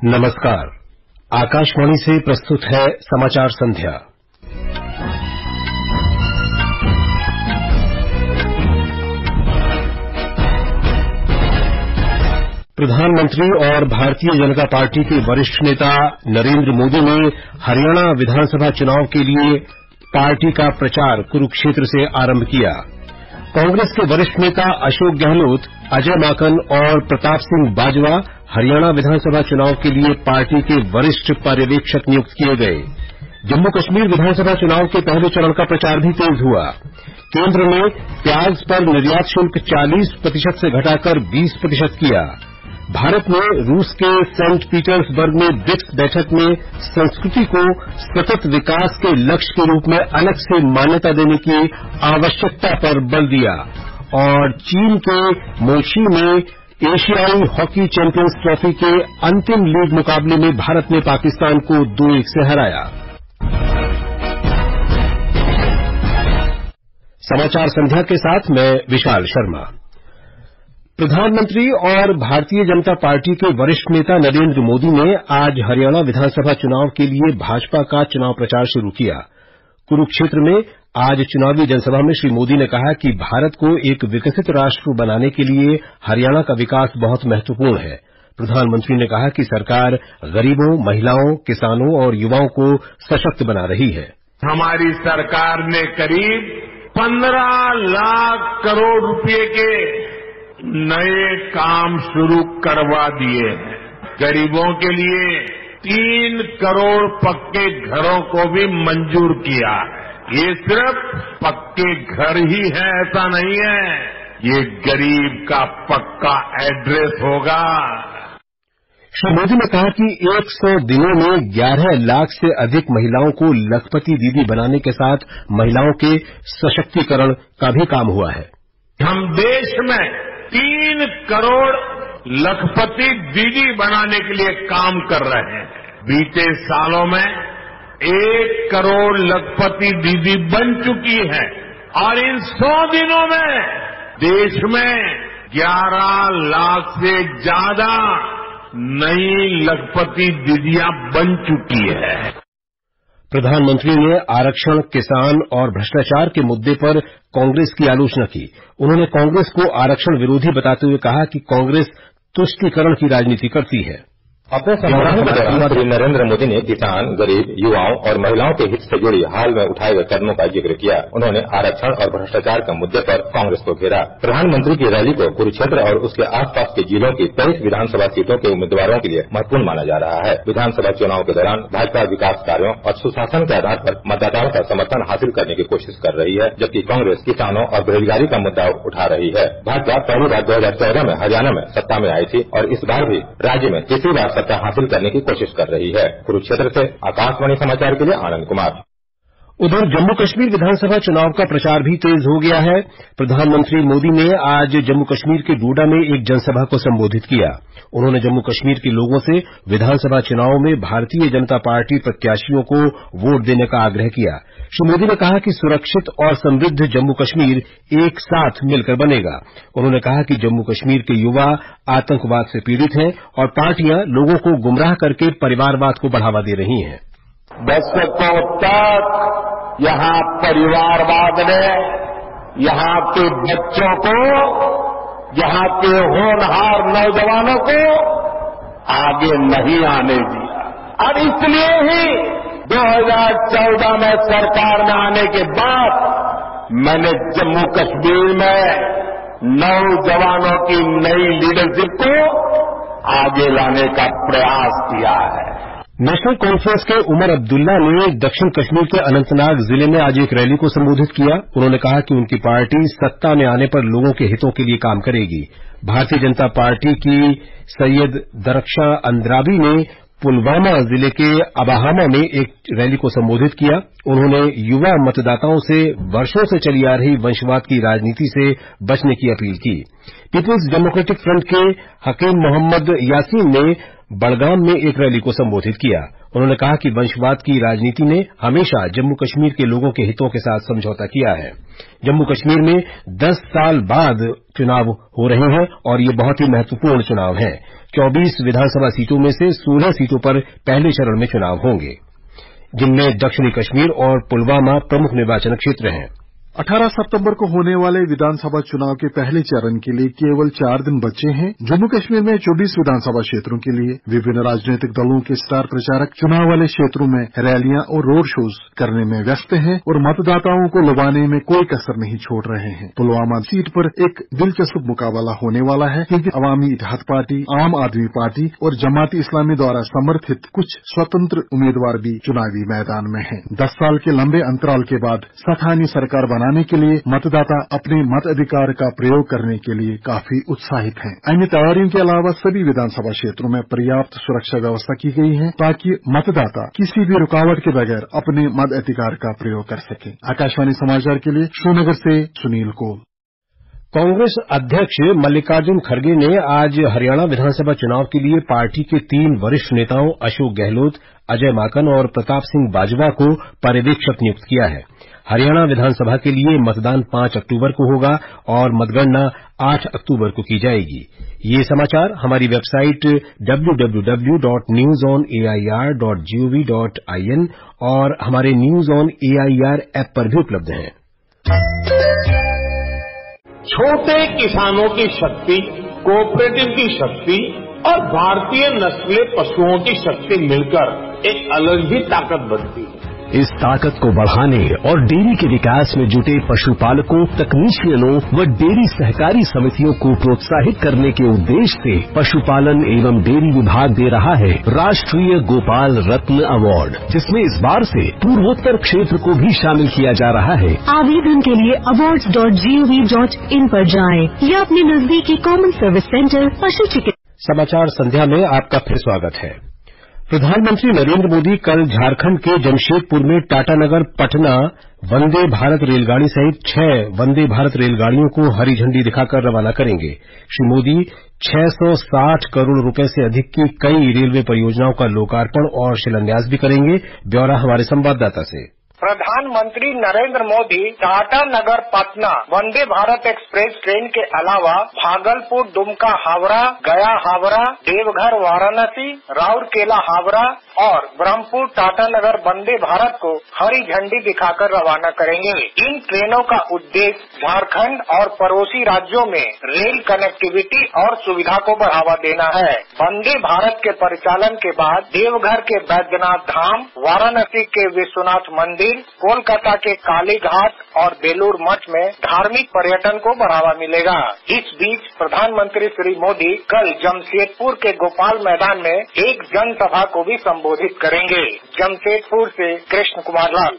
नमस्कार। आकाशवाणी से प्रस्तुत है समाचार संध्या। प्रधानमंत्री और भारतीय जनता पार्टी के वरिष्ठ नेता नरेंद्र मोदी ने हरियाणा विधानसभा चुनाव के लिए पार्टी का प्रचार कुरुक्षेत्र से आरंभ किया। कांग्रेस के वरिष्ठ नेता अशोक गहलोत, अजय माकन और प्रताप सिंह बाजवा हरियाणा विधानसभा चुनाव के लिए पार्टी के वरिष्ठ पर्यवेक्षक नियुक्त किए गए। जम्मू कश्मीर विधानसभा चुनाव के पहले चरण का प्रचार भी तेज हुआ। केंद्र ने प्याज पर निर्यात शुल्क 40% से घटाकर 20% किया। भारत ने रूस के सेंट पीटर्सबर्ग में ब्रिक्स बैठक में संस्कृति को सतत विकास के लक्ष्य के रूप में अलग से मान्यता देने की आवश्यकता पर बल दिया। और चीन के मोशी में एशियाई हॉकी चैंपियंस ट्रॉफी के अंतिम लीग मुकाबले में भारत ने पाकिस्तान को 2-1 से हराया। समाचार संध्या के साथ मैं विशाल शर्मा। प्रधानमंत्री और भारतीय जनता पार्टी के वरिष्ठ नेता नरेंद्र मोदी ने आज हरियाणा विधानसभा चुनाव के लिए भाजपा का चुनाव प्रचार शुरू किया। कुरुक्षेत्र में आज चुनावी जनसभा में श्री मोदी ने कहा कि भारत को एक विकसित राष्ट्र बनाने के लिए हरियाणा का विकास बहुत महत्वपूर्ण है। प्रधानमंत्री ने कहा कि सरकार गरीबों, महिलाओं, किसानों और युवाओं को सशक्त बना रही है। हमारी सरकार ने करीब 15 लाख करोड़ रुपए के नए काम शुरू करवा दिए हैं। गरीबों के लिए 3 करोड़ पक्के घरों को भी मंजूर किया है। ये सिर्फ पक्के घर ही है ऐसा नहीं है, ये गरीब का पक्का एड्रेस होगा। श्री मोदी ने कहा कि 100 दिनों में 11 लाख से अधिक महिलाओं को लखपति दीदी बनाने के साथ महिलाओं के सशक्तिकरण का भी काम हुआ है। हम देश में 3 करोड़ लखपति दीदी बनाने के लिए काम कर रहे हैं। बीते सालों में 1 करोड़ लखपति दीदी बन चुकी है और इन 100 दिनों में देश में 11 लाख से ज्यादा नई लखपति दीदियां बन चुकी है। प्रधानमंत्री ने आरक्षण, किसान और भ्रष्टाचार के मुद्दे पर कांग्रेस की आलोचना की। उन्होंने कांग्रेस को आरक्षण विरोधी बताते हुए कहा कि कांग्रेस तुष्टीकरण की राजनीति करती है। अपने संबोधन के दौरान श्री नरेंद्र मोदी ने किसान, गरीब, युवाओं और महिलाओं के हित से जुड़ी हाल में उठाए गए कदमों का जिक्र किया। उन्होंने आरक्षण और भ्रष्टाचार के मुद्दे पर कांग्रेस को घेरा। प्रधानमंत्री की रैली को कुरुक्षेत्र और उसके आसपास के जिलों की 23 विधानसभा सीटों के उम्मीदवारों के लिए महत्वपूर्ण माना जा रहा है। विधानसभा चुनाव के दौरान भाजपा विकास कार्यों और सुशासन के आधार पर मतदाताओं का समर्थन हासिल करने की कोशिश कर रही है, जबकि कांग्रेस किसानों और बेरोजगारी का मुद्दा उठा रही है। भाजपा पहली बार 2014 में हरियाणा में सत्ता में आई थी और इस बार भी राज्य में तीसरी बार सत्ता हासिल करने की कोशिश कर रही है। कुरुक्षेत्र से आकाशवाणी समाचार के लिए आनंद कुमार। उधर जम्मू कश्मीर विधानसभा चुनाव का प्रचार भी तेज हो गया है। प्रधानमंत्री मोदी ने आज जम्मू कश्मीर के डोडा में एक जनसभा को संबोधित किया। उन्होंने जम्मू कश्मीर के लोगों से विधानसभा चुनाव में भारतीय जनता पार्टी प्रत्याशियों को वोट देने का आग्रह किया। श्री मोदी ने कहा कि सुरक्षित और समृद्ध जम्मू कश्मीर एक साथ मिलकर बनेगा। उन्होंने कहा कि जम्मू कश्मीर के युवा आतंकवाद से पीड़ित हैं और पार्टियां लोगों को गुमराह करके परिवारवाद को बढ़ावा दे रही हैं। दशकों तक यहाँ परिवारवाद ने यहाँ के बच्चों को, यहाँ के होनहार नौजवानों को आगे नहीं आने दिया और इसलिए ही 2014 में सरकार में आने के बाद मैंने जम्मू कश्मीर में नौजवानों की नई लीडरशिप को आगे लाने का प्रयास किया है। नेशनल कॉन्फ्रेंस के उमर अब्दुल्ला ने दक्षिण कश्मीर के अनंतनाग जिले में आज एक रैली को संबोधित किया। उन्होंने कहा कि उनकी पार्टी सत्ता में आने पर लोगों के हितों के लिए काम करेगी। भारतीय जनता पार्टी की सैयद दरख्शां अंद्राबी ने पुलवामा जिले के अबाहामा में एक रैली को संबोधित किया। उन्होंने युवा मतदाताओं से वर्षों से चली आ रही वंशवाद की राजनीति से बचने की अपील की। पीपुल्स डेमोक्रेटिक फ्रंट के हकीम मोहम्मद यासीन ने बड़गाम में एक रैली को संबोधित किया। उन्होंने कहा कि वंशवाद की राजनीति ने हमेशा जम्मू कश्मीर के लोगों के हितों के साथ समझौता किया है। जम्मू कश्मीर में 10 साल बाद चुनाव हो रहे हैं और ये बहुत ही महत्वपूर्ण चुनाव हैं। 24 विधानसभा सीटों में से 16 सीटों पर पहले चरण में चुनाव होंगे, जिनमें दक्षिणी कश्मीर और पुलवामा प्रमुख निर्वाचन क्षेत्र हैं। 18 सितंबर को होने वाले विधानसभा चुनाव के पहले चरण के लिए केवल 4 दिन बचे हैं। जम्मू कश्मीर में 24 विधानसभा क्षेत्रों के लिए विभिन्न राजनीतिक दलों के स्टार प्रचारक चुनाव वाले क्षेत्रों में रैलियां और रोड शोज करने में व्यस्त हैं और मतदाताओं को लुभाने में कोई कसर नहीं छोड़ रहे हैं। पुलवामा सीट पर एक दिलचस्प मुकाबला होने वाला है, क्योंकि अवामी इत्तेहाद पार्टी, आम आदमी पार्टी और जमाती इस्लामी द्वारा समर्थित कुछ स्वतंत्र उम्मीदवार भी चुनावी मैदान में हैं। 10 साल के लंबे अंतराल के बाद स्थानीय सरकार बनाने के लिए मतदाता अपने मताधिकार का प्रयोग करने के लिए काफी उत्साहित हैं। अन्य तैयारियों के अलावा सभी विधानसभा क्षेत्रों में पर्याप्त सुरक्षा व्यवस्था की गई है, ताकि मतदाता किसी भी रुकावट के बगैर अपने मताधिकार का प्रयोग कर सके। आकाशवाणी समाचार के लिए श्रीनगर से सुनील कोल। कांग्रेस अध्यक्ष मल्लिकार्जुन खड़गे ने आज हरियाणा विधानसभा चुनाव के लिए पार्टी के 3 वरिष्ठ नेताओं अशोक गहलोत, अजय माकन और प्रताप सिंह बाजवा को पर्यवेक्षक नियुक्त किया है। हरियाणा विधानसभा के लिए मतदान 5 अक्टूबर को होगा और मतगणना 8 अक्टूबर को की जाएगी। ये समाचार हमारी वेबसाइट www.newsonair.gov.in और हमारे न्यूज ऑन एआईआर ऐप पर भी उपलब्ध हैं। छोटे किसानों की शक्ति, कोऑपरेटिव की शक्ति और भारतीय नस्लीय पशुओं की शक्ति मिलकर एक अलग ही ताकत बनती है। इस ताकत को बढ़ाने और डेयरी के विकास में जुटे पशुपालकों, तकनीशियनों व डेयरी सहकारी समितियों को प्रोत्साहित करने के उद्देश्य से पशुपालन एवं डेयरी विभाग दे रहा है राष्ट्रीय गोपाल रत्न अवार्ड, जिसमें इस बार से पूर्वोत्तर क्षेत्र को भी शामिल किया जा रहा है। आवेदन के लिए awards.gov.in पर जाएं या अपने नजदीकी कॉमन सर्विस सेंटर पशु चिकित्सा। समाचार संध्या में आपका फिर स्वागत है। प्रधानमंत्री नरेंद्र मोदी कल झारखंड के जमशेदपुर में टाटानगर पटना वंदे भारत रेलगाड़ी सहित 6 वंदे भारत रेलगाड़ियों को हरी झंडी दिखाकर रवाना करेंगे। श्री मोदी 660 करोड़ रुपए से अधिक की कई रेलवे परियोजनाओं का लोकार्पण और शिलान्यास भी करेंगे। ब्यौरा हमारे संवाददाता से। प्रधानमंत्री नरेंद्र मोदी टाटानगर पटना वंदे भारत एक्सप्रेस ट्रेन के अलावा भागलपुर दुमका हावड़ा, गया हावड़ा, देवघर वाराणसी, राउरकेला हावड़ा और ब्रह्मपुर टाटानगर वंदे भारत को हरी झंडी दिखाकर रवाना करेंगे। इन ट्रेनों का उद्देश्य झारखंड और पड़ोसी राज्यों में रेल कनेक्टिविटी और सुविधा को बढ़ावा देना है। वंदे भारत के परिचालन के बाद देवघर के बैद्यनाथ धाम, वाराणसी के विश्वनाथ मंदिर, कोलकाता के काली घाट और बेलूर मठ में धार्मिक पर्यटन को बढ़ावा मिलेगा। इस बीच प्रधानमंत्री श्री मोदी कल जमशेदपुर के गोपाल मैदान में एक जनसभा को भी संबोधित करेंगे। जमशेदपुर से कृष्ण कुमार लाल।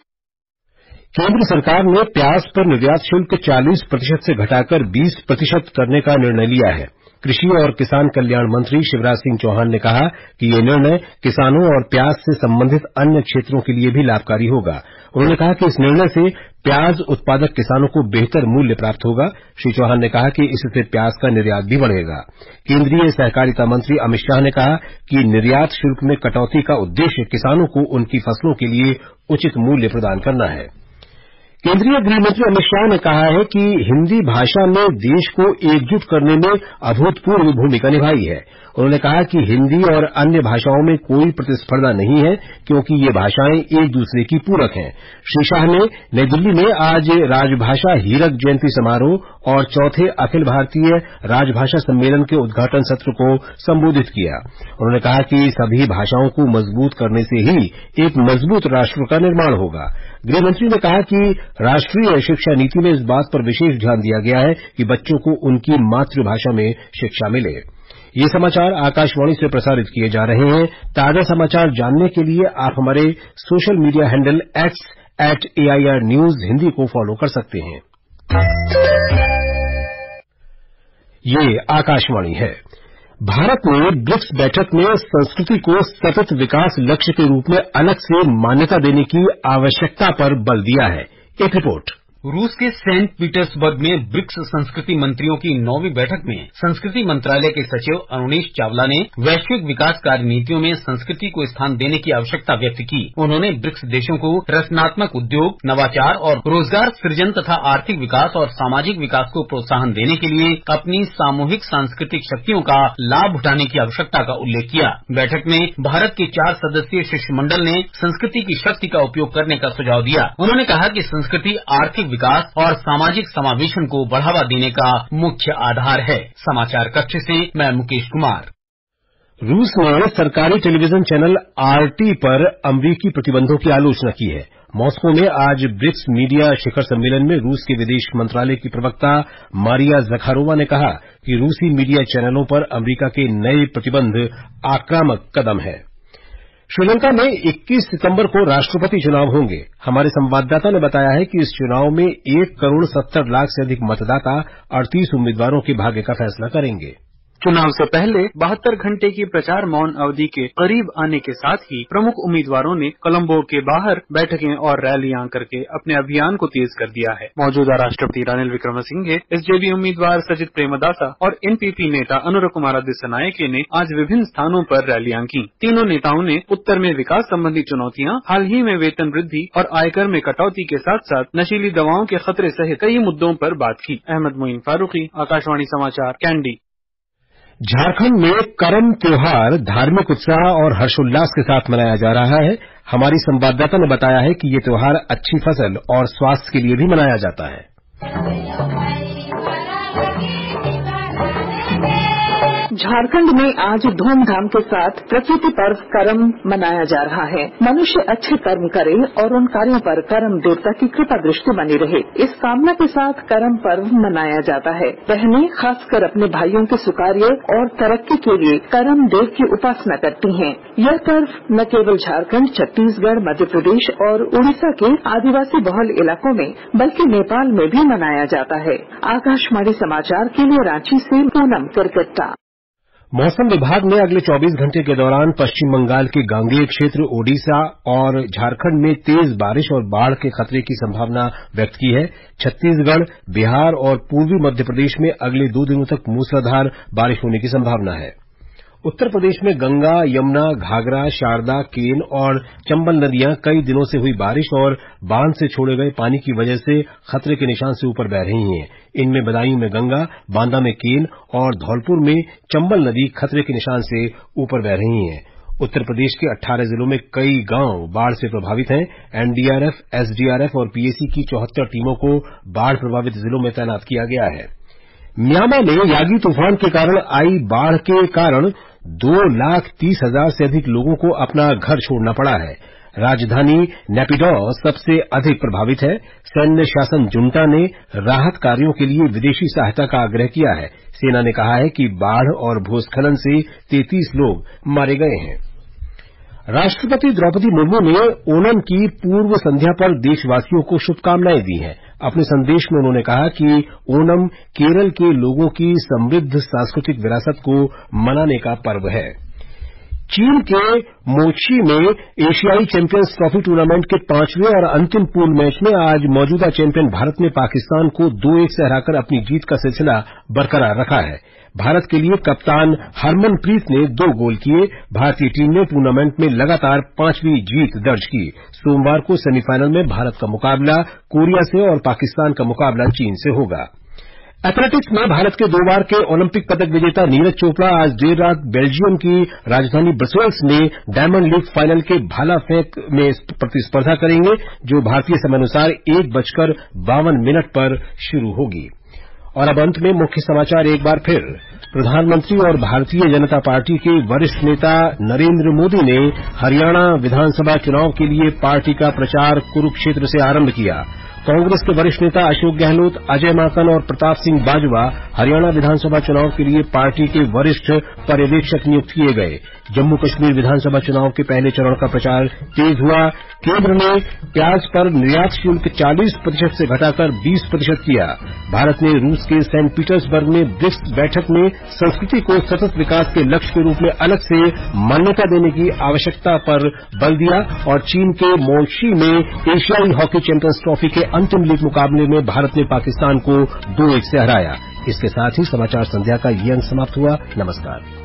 केंद्र सरकार ने प्याज पर निर्यात शुल्क 40% से घटाकर 20% करने का निर्णय लिया है। कृषि और किसान कल्याण मंत्री शिवराज सिंह चौहान ने कहा कि ये निर्णय किसानों और प्याज से संबंधित अन्य क्षेत्रों के लिए भी लाभकारी होगा। उन्होंने कहा कि इस निर्णय से प्याज उत्पादक किसानों को बेहतर मूल्य प्राप्त होगा। श्री चौहान ने कहा कि इससे प्याज का निर्यात भी बढ़ेगा। केंद्रीय सहकारिता मंत्री अमित शाह ने कहा कि निर्यात शुल्क में कटौती का उद्देश्य किसानों को उनकी फसलों के लिए उचित मूल्य प्रदान करना है। केंद्रीय गृहमंत्री अमित शाह ने कहा है कि हिन्दी भाषा ने देश को एकजुट करने में अभूतपूर्व भूमिका निभाई है। उन्होंने कहा कि हिन्दी और अन्य भाषाओं में कोई प्रतिस्पर्धा नहीं है, क्योंकि ये भाषाएं एक दूसरे की पूरक हैं। श्री शाह ने नई दिल्ली में आज राजभाषा हीरक जयंती समारोह और चौथे अखिल भारतीय राजभाषा सम्मेलन के उद्घाटन सत्र को संबोधित किया। उन्होंने कहा कि सभी भाषाओं को मजबूत करने से ही एक मजबूत राष्ट्र का निर्माण होगा। गृहमंत्री ने कहा कि राष्ट्रीय शिक्षा नीति में इस बात पर विशेष ध्यान दिया गया है कि बच्चों को उनकी मातृभाषा में शिक्षा मिले। ये समाचार आकाशवाणी से प्रसारित किए जा रहे हैं। ताजा समाचार जानने के लिए आप हमारे social media handle @AIR News Hindi को फॉलो कर सकते हैं। ये आकाशवाणी है। भारत ने ब्रिक्स बैठक में संस्कृति को सतत विकास लक्ष्य के रूप में अलग से मान्यता देने की आवश्यकता पर बल दिया है। एक रिपोर्ट। रूस के सेंट पीटर्सबर्ग में ब्रिक्स संस्कृति मंत्रियों की 9वीं बैठक में संस्कृति मंत्रालय के सचिव अरुणेश चावला ने वैश्विक विकास कार्य नीतियों में संस्कृति को स्थान देने की आवश्यकता व्यक्त की। उन्होंने ब्रिक्स देशों को रचनात्मक उद्योग, नवाचार और रोजगार सृजन तथा आर्थिक विकास और सामाजिक विकास को प्रोत्साहन देने के लिए अपनी सामूहिक सांस्कृतिक शक्तियों का लाभ उठाने की आवश्यकता का उल्लेख किया। बैठक में भारत के 4 सदस्यीय शिष्टमंडल ने संस्कृति की शक्ति का उपयोग करने का सुझाव दिया। उन्होंने कहा कि संस्कृति आर्थिक विकास और सामाजिक समावेशन को बढ़ावा देने का मुख्य आधार है। समाचार कक्ष से मैं मुकेश कुमार। रूस ने सरकारी टेलीविजन चैनल आरटी पर अमरीकी प्रतिबंधों की आलोचना की है। मॉस्को में आज ब्रिक्स मीडिया शिखर सम्मेलन में रूस के विदेश मंत्रालय की प्रवक्ता मारिया ज़खारोवा ने कहा कि रूसी मीडिया चैनलों पर अमरीका के नए प्रतिबंध आक्रामक कदम है। श्रीलंका में 21 सितंबर को राष्ट्रपति चुनाव होंगे। हमारे संवाददाता ने बताया है कि इस चुनाव में 1 करोड़ 70 लाख से अधिक मतदाता 38 उम्मीदवारों के भाग्य का फैसला करेंगे। चुनाव से पहले 72 घंटे की प्रचार मौन अवधि के करीब आने के साथ ही प्रमुख उम्मीदवारों ने कोलंबो के बाहर बैठकें और रैलियां करके अपने अभियान को तेज कर दिया है। मौजूदा राष्ट्रपति रानिल विक्रमसिंघे, एसजेवी उम्मीदवार सजित प्रेमदासा और एनपीपी नेता अनुरकुमार दिस्सनायके ने आज विभिन्न स्थानों पर रैलियां की। तीनों नेताओं ने उत्तर में विकास संबंधी चुनौतियां, हाल ही में वेतन वृद्धि और आयकर में कटौती के साथ साथ नशीली दवाओं के खतरे सहित कई मुद्दों पर बात की। अहमद मोइन फारूकी, आकाशवाणी समाचार, कैंडी। झारखंड में करम त्योहार धार्मिक उत्साह और हर्षोल्लास के साथ मनाया जा रहा है। हमारी संवाददाता ने बताया है कि ये त्योहार अच्छी फसल और स्वास्थ्य के लिए भी मनाया जाता है। झारखंड में आज धूमधाम के साथ प्रकृति पर्व करम मनाया जा रहा है। मनुष्य अच्छे कर्म करे और उन कार्यों पर करम देवता की कृपा दृष्टि बनी रहे, इस कामना के साथ करम पर्व मनाया जाता है। बहनें खासकर अपने भाइयों के सुकार्य और तरक्की के लिए करम देव की उपासना करती हैं। यह पर्व न केवल झारखंड, छत्तीसगढ़, मध्य प्रदेश और उड़ीसा के आदिवासी बहुल इलाकों में बल्कि नेपाल में भी मनाया जाता है। आकाशवाणी समाचार के लिए रांची से पूनम करकट्टा। मौसम विभाग ने अगले 24 घंटे के दौरान पश्चिम बंगाल के गांगेय क्षेत्र, ओडिशा और झारखंड में तेज बारिश और बाढ़ के खतरे की संभावना व्यक्त की है। छत्तीसगढ़, बिहार और पूर्वी मध्य प्रदेश में अगले 2 दिनों तक मूसलाधार बारिश होने की संभावना है। उत्तर प्रदेश में गंगा, यमुना, घाघरा, शारदा, केन और चंबल नदियां कई दिनों से हुई बारिश और बांध से छोड़े गए पानी की वजह से खतरे के निशान से ऊपर बह रही हैं। इनमें बदायूं में गंगा, बांदा में केन और धौलपुर में चंबल नदी खतरे के निशान से ऊपर बह रही हैं। उत्तर प्रदेश के 18 जिलों में कई गांव बाढ़ से प्रभावित हैं। एनडीआरएफ, एसडीआरएफ और पीएसी की 74 टीमों को बाढ़ प्रभावित जिलों में तैनात किया गया है। म्यांमा में यागी तूफान के कारण आई बाढ़ के कारण 2,30,000 से अधिक लोगों को अपना घर छोड़ना पड़ा है। राजधानी नेपिडॉ सबसे अधिक प्रभावित है। सैन्य शासन जुंटा ने राहत कार्यों के लिए विदेशी सहायता का आग्रह किया है। सेना ने कहा है कि बाढ़ और भूस्खलन से 33 लोग मारे गए हैं। राष्ट्रपति द्रौपदी मुर्मू ने ओणम की पूर्व संध्या पर देशवासियों को शुभकामनाएं दी हैं। अपने संदेश में उन्होंने कहा कि ओणम केरल के लोगों की समृद्ध सांस्कृतिक विरासत को मनाने का पर्व है। चीन के मोची में एशियाई चैंपियंस ट्रॉफी टूर्नामेंट के 5वें और अंतिम पूल मैच में आज मौजूदा चैंपियन भारत ने पाकिस्तान को 2-1 से हराकर अपनी जीत का सिलसिला बरकरार रखा है। भारत के लिए कप्तान हरमनप्रीत ने 2 गोल किए। भारतीय टीम ने टूर्नामेंट में लगातार 5वीं जीत दर्ज की। सोमवार को सेमीफाइनल में भारत का मुकाबला कोरिया से और पाकिस्तान का मुकाबला चीन से होगा। एथलेटिक्स में भारत के 2 बार के ओलंपिक पदक विजेता नीरज चोपड़ा आज देर रात बेल्जियम की राजधानी ब्रसेल्स में डायमंड लीग फाइनल के भाला फेंक में प्रतिस्पर्धा करेंगे, जो भारतीय समयानुसार 1:52 पर शुरू होगी। और अब अंत में मुख्य समाचार एक बार फिर। प्रधानमंत्री और भारतीय जनता पार्टी के वरिष्ठ नेता नरेंद्र मोदी ने हरियाणा विधानसभा चुनाव के लिए पार्टी का प्रचार कुरुक्षेत्र से आरंभ किया। कांग्रेस के वरिष्ठ नेता अशोक गहलोत, अजय माकन और प्रताप सिंह बाजवा हरियाणा विधानसभा चुनाव के लिए पार्टी के वरिष्ठ पर्यवेक्षक नियुक्त किए गए। जम्मू कश्मीर विधानसभा चुनाव के पहले चरण का प्रचार तेज हुआ। केंद्र ने प्याज पर निर्यात शुल्क 40% से घटाकर 20% किया। भारत ने रूस के सेंट पीटर्सबर्ग में ब्रिक्स बैठक में संस्कृति को सतत विकास के लक्ष्य के रूप में अलग से मान्यता देने की आवश्यकता पर बल दिया और चीन के मोशी में एशियाई हॉकी चैंपियंस ट्रॉफी के अंतिम लीग मुकाबले में भारत ने पाकिस्तान को 2-1 से हराया। इसके साथ ही समाचार संध्या का ये अंक समाप्त हुआ। नमस्कार।